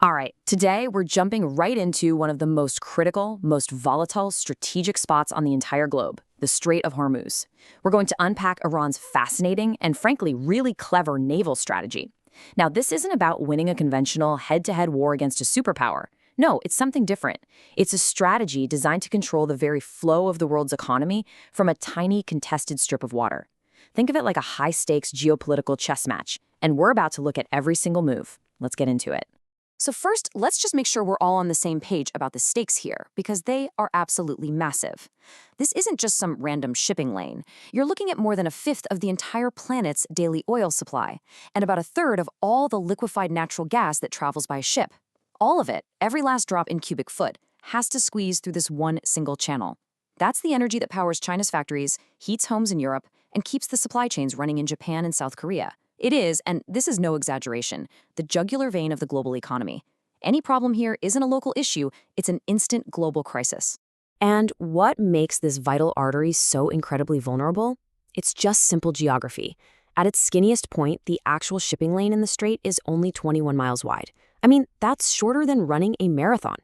All right, today we're jumping right into one of the most critical, most volatile strategic spots on the entire globe, the Strait of Hormuz. We're going to unpack Iran's fascinating and frankly really clever naval strategy. Now, this isn't about winning a conventional head-to-head war against a superpower. No, it's something different. It's a strategy designed to control the very flow of the world's economy from a tiny contested strip of water. Think of it like a high-stakes geopolitical chess match, and we're about to look at every single move. Let's get into it. So first, let's just make sure we're all on the same page about the stakes here, because they are absolutely massive. This isn't just some random shipping lane. You're looking at more than a fifth of the entire planet's daily oil supply, and about a third of all the liquefied natural gas that travels by ship. All of it, every last drop in cubic foot, has to squeeze through this one single channel. That's the energy that powers China's factories, heats homes in Europe, and keeps the supply chains running in Japan and South Korea. It is, and this is no exaggeration, the jugular vein of the global economy. Any problem here isn't a local issue, it's an instant global crisis. And what makes this vital artery so incredibly vulnerable? It's just simple geography. At its skinniest point, the actual shipping lane in the strait is only 21 miles wide. I mean, that's shorter than running a marathon.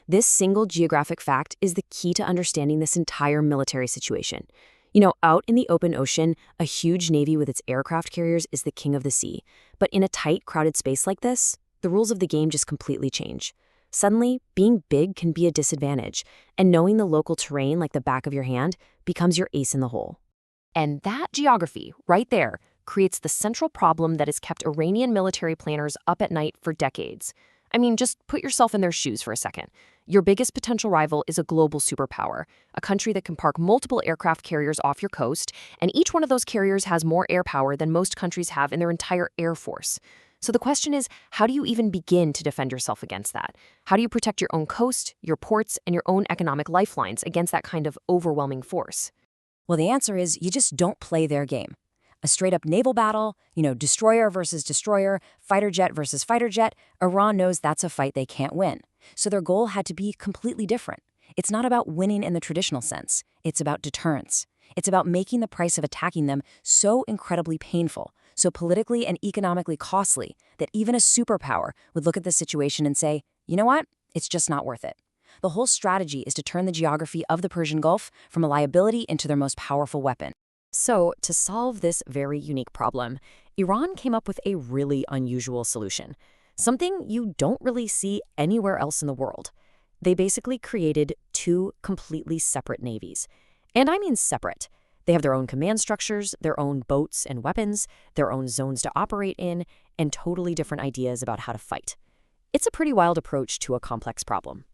This single geographic fact is the key to understanding this entire military situation. Out in the open ocean, a huge navy with its aircraft carriers is the king of the sea. But in a tight, crowded space like this, the rules of the game just completely change. Suddenly, being big can be a disadvantage, and knowing the local terrain like the back of your hand becomes your ace in the hole. And that geography, right there, creates the central problem that has kept Iranian military planners up at night for decades. I mean, just put yourself in their shoes for a second. Your biggest potential rival is a global superpower, a country that can park multiple aircraft carriers off your coast, and each one of those carriers has more air power than most countries have in their entire air force. So the question is, how do you even begin to defend yourself against that? How do you protect your own coast, your ports, and your own economic lifelines against that kind of overwhelming force? Well, the answer is you just don't play their game. A straight-up naval battle, destroyer versus destroyer, fighter jet versus fighter jet, Iran knows that's a fight they can't win. So their goal had to be completely different. It's not about winning in the traditional sense. It's about deterrence. It's about making the price of attacking them so incredibly painful, so politically and economically costly, that even a superpower would look at the situation and say, you know what? It's just not worth it. The whole strategy is to turn the geography of the Persian Gulf from a liability into their most powerful weapon. So, to solve this very unique problem, Iran came up with a really unusual solution, something you don't really see anywhere else in the world. They basically created two completely separate navies. And I mean separate. They have their own command structures, their own boats and weapons, their own zones to operate in, and totally different ideas about how to fight. It's a pretty wild approach to a complex problem.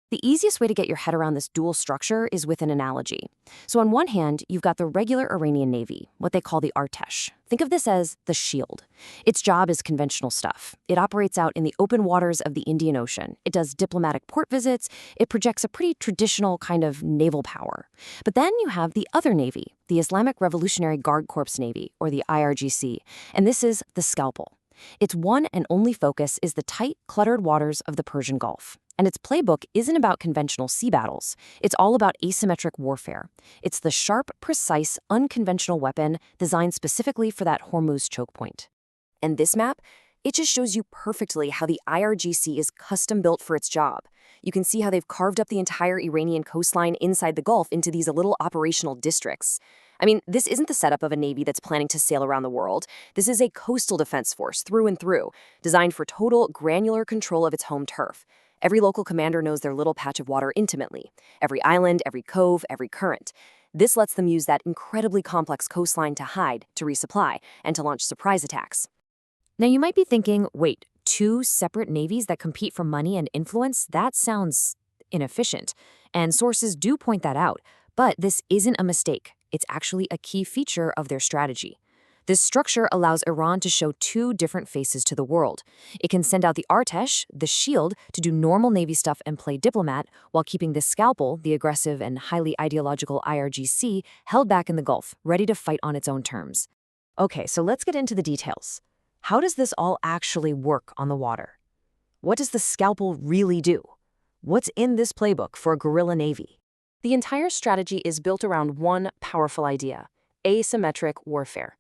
The easiest way to get your head around this dual structure is with an analogy. So on one hand, you've got the regular Iranian Navy, what they call the Artesh. Think of this as the shield. Its job is conventional stuff. It operates out in the open waters of the Indian Ocean. It does diplomatic port visits. It projects a pretty traditional kind of naval power. But then you have the other Navy, the Islamic Revolutionary Guard Corps Navy, or the IRGC, and this is the scalpel. Its one and only focus is the tight, cluttered waters of the Persian Gulf. And its playbook isn't about conventional sea battles. It's all about asymmetric warfare. It's the sharp, precise, unconventional weapon designed specifically for that Hormuz choke point. And this map, it just shows you perfectly how the IRGC is custom-built for its job. You can see how they've carved up the entire Iranian coastline inside the Gulf into these little operational districts. I mean, this isn't the setup of a navy that's planning to sail around the world. This is a coastal defense force through and through, designed for total, granular control of its home turf. Every local commander knows their little patch of water intimately, every island, every cove, every current. This lets them use that incredibly complex coastline to hide, to resupply, and to launch surprise attacks. Now you might be thinking, wait, two separate navies that compete for money and influence? That sounds inefficient. And sources do point that out. But this isn't a mistake. It's actually a key feature of their strategy. This structure allows Iran to show two different faces to the world. It can send out the Artesh, the shield, to do normal Navy stuff and play diplomat, while keeping the scalpel, the aggressive and highly ideological IRGC, held back in the Gulf, ready to fight on its own terms. Okay, so let's get into the details. How does this all actually work on the water? What does the scalpel really do? What's in this playbook for a guerrilla navy? The entire strategy is built around one powerful idea: asymmetric warfare.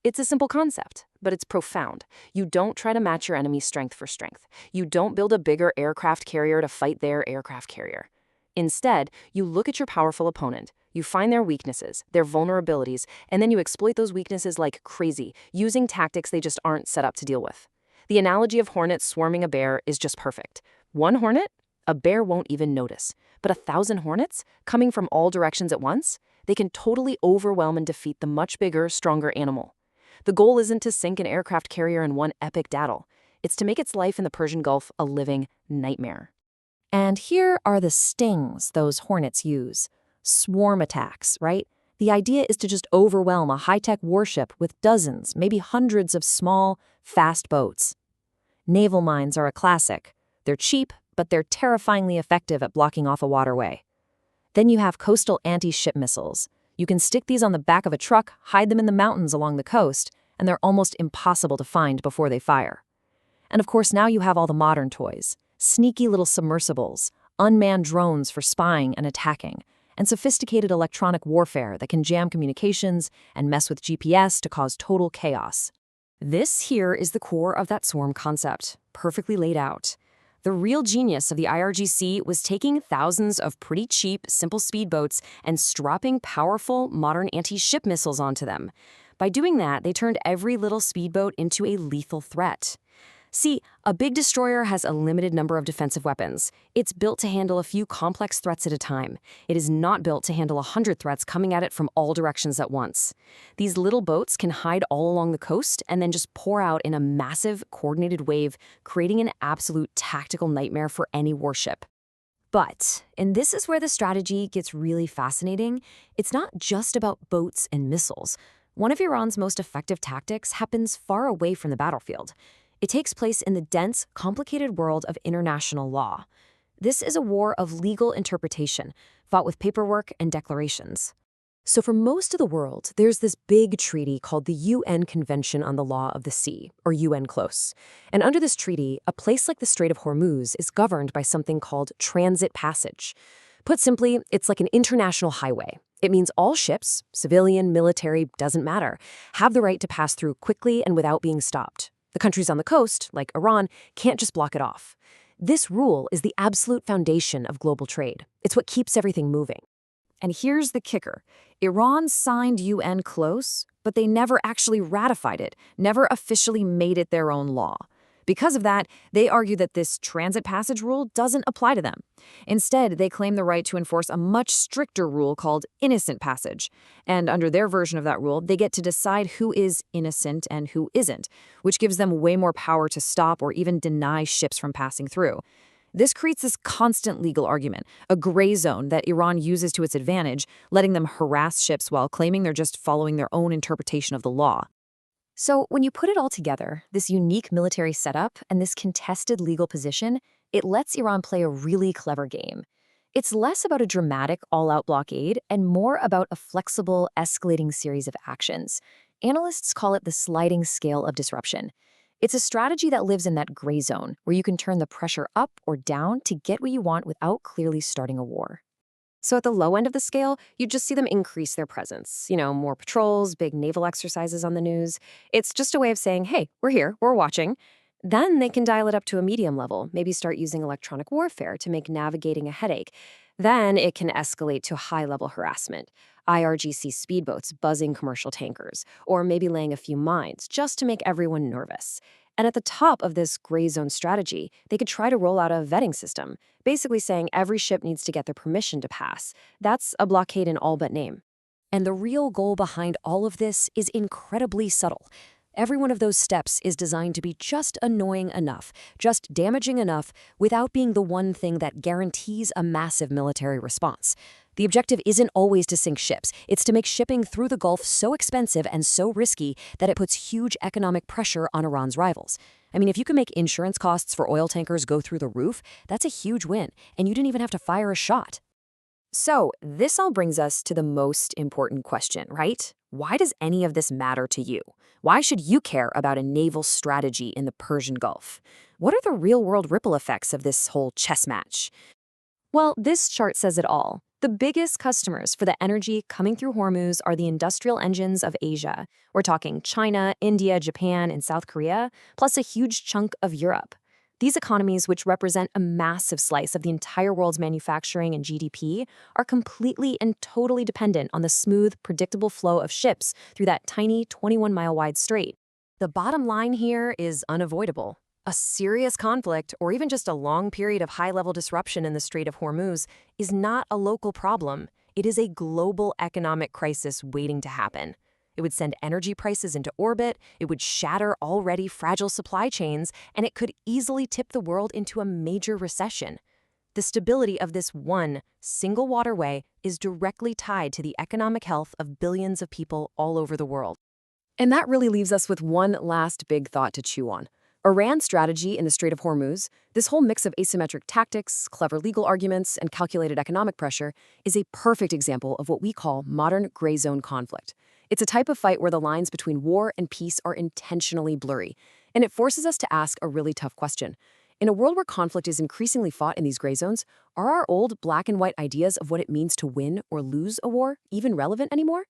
It's a simple concept, but it's profound. You don't try to match your enemy's strength for strength. You don't build a bigger aircraft carrier to fight their aircraft carrier. Instead, you look at your powerful opponent, you find their weaknesses, their vulnerabilities, and then you exploit those weaknesses like crazy, using tactics they just aren't set up to deal with. The analogy of hornets swarming a bear is just perfect. One hornet? A bear won't even notice. But 1,000 hornets, coming from all directions at once, they can totally overwhelm and defeat the much bigger, stronger animal. The goal isn't to sink an aircraft carrier in one epic battle. It's to make its life in the Persian Gulf a living nightmare. And here are the stings those hornets use. Swarm attacks, right? The idea is to just overwhelm a high-tech warship with dozens, maybe hundreds of small, fast boats. Naval mines are a classic. They're cheap, but they're terrifyingly effective at blocking off a waterway. Then you have coastal anti-ship missiles. You can stick these on the back of a truck, hide them in the mountains along the coast, and they're almost impossible to find before they fire. And of course, now you have all the modern toys. Sneaky little submersibles, unmanned drones for spying and attacking, and sophisticated electronic warfare that can jam communications and mess with GPS to cause total chaos. This here is the core of that swarm concept, perfectly laid out. The real genius of the IRGC was taking thousands of pretty cheap, simple speedboats and strapping powerful, modern anti-ship missiles onto them. By doing that, they turned every little speedboat into a lethal threat. See, a big destroyer has a limited number of defensive weapons. It's built to handle a few complex threats at a time. It is not built to handle 100 threats coming at it from all directions at once. These little boats can hide all along the coast and then just pour out in a massive, coordinated wave, creating an absolute tactical nightmare for any warship. But, and this is where the strategy gets really fascinating, it's not just about boats and missiles. One of Iran's most effective tactics happens far away from the battlefield. It takes place in the dense, complicated world of international law. This is a war of legal interpretation, fought with paperwork and declarations. So for most of the world, there's this big treaty called the UN Convention on the Law of the Sea, or UNCLOS. And under this treaty, a place like the Strait of Hormuz is governed by something called transit passage. Put simply, it's like an international highway. It means all ships, civilian, military, doesn't matter, have the right to pass through quickly and without being stopped. The countries on the coast, like Iran, can't just block it off. This rule is the absolute foundation of global trade. It's what keeps everything moving. And here's the kicker. Iran signed UNCLOS, but they never actually ratified it, never officially made it their own law. Because of that, they argue that this transit passage rule doesn't apply to them. Instead, they claim the right to enforce a much stricter rule called innocent passage. And under their version of that rule, they get to decide who is innocent and who isn't, which gives them way more power to stop or even deny ships from passing through. This creates this constant legal argument, a gray zone that Iran uses to its advantage, letting them harass ships while claiming they're just following their own interpretation of the law. So when you put it all together, this unique military setup and this contested legal position, it lets Iran play a really clever game. It's less about a dramatic all-out blockade and more about a flexible, escalating series of actions. Analysts call it the sliding scale of disruption. It's a strategy that lives in that gray zone, where you can turn the pressure up or down to get what you want without clearly starting a war. So at the low end of the scale, you just see them increase their presence. More patrols, big naval exercises on the news. It's just a way of saying, hey, we're here, we're watching. Then they can dial it up to a medium level, maybe start using electronic warfare to make navigating a headache. Then it can escalate to high-level harassment, IRGC speedboats buzzing commercial tankers, or maybe laying a few mines just to make everyone nervous. And at the top of this gray zone strategy, they could try to roll out a vetting system, basically saying every ship needs to get their permission to pass. That's a blockade in all but name. And the real goal behind all of this is incredibly subtle. Every one of those steps is designed to be just annoying enough, just damaging enough, without being the one thing that guarantees a massive military response. The objective isn't always to sink ships. It's to make shipping through the Gulf so expensive and so risky that it puts huge economic pressure on Iran's rivals. I mean, if you can make insurance costs for oil tankers go through the roof, that's a huge win, and you didn't even have to fire a shot. So, this all brings us to the most important question, right? Why does any of this matter to you? Why should you care about a naval strategy in the Persian Gulf? What are the real-world ripple effects of this whole chess match? Well, this chart says it all. The biggest customers for the energy coming through Hormuz are the industrial engines of Asia. We're talking China, India, Japan, and South Korea, plus a huge chunk of Europe. These economies, which represent a massive slice of the entire world's manufacturing and GDP, are completely and totally dependent on the smooth, predictable flow of ships through that tiny 21-mile-wide strait. The bottom line here is unavoidable. A serious conflict, or even just a long period of high-level disruption in the Strait of Hormuz, is not a local problem. It is a global economic crisis waiting to happen. It would send energy prices into orbit, it would shatter already fragile supply chains, and it could easily tip the world into a major recession. The stability of this one single waterway is directly tied to the economic health of billions of people all over the world. And that really leaves us with one last big thought to chew on. Iran's strategy in the Strait of Hormuz, this whole mix of asymmetric tactics, clever legal arguments, and calculated economic pressure, is a perfect example of what we call modern gray zone conflict. It's a type of fight where the lines between war and peace are intentionally blurry, and it forces us to ask a really tough question. In a world where conflict is increasingly fought in these gray zones, are our old black and white ideas of what it means to win or lose a war even relevant anymore?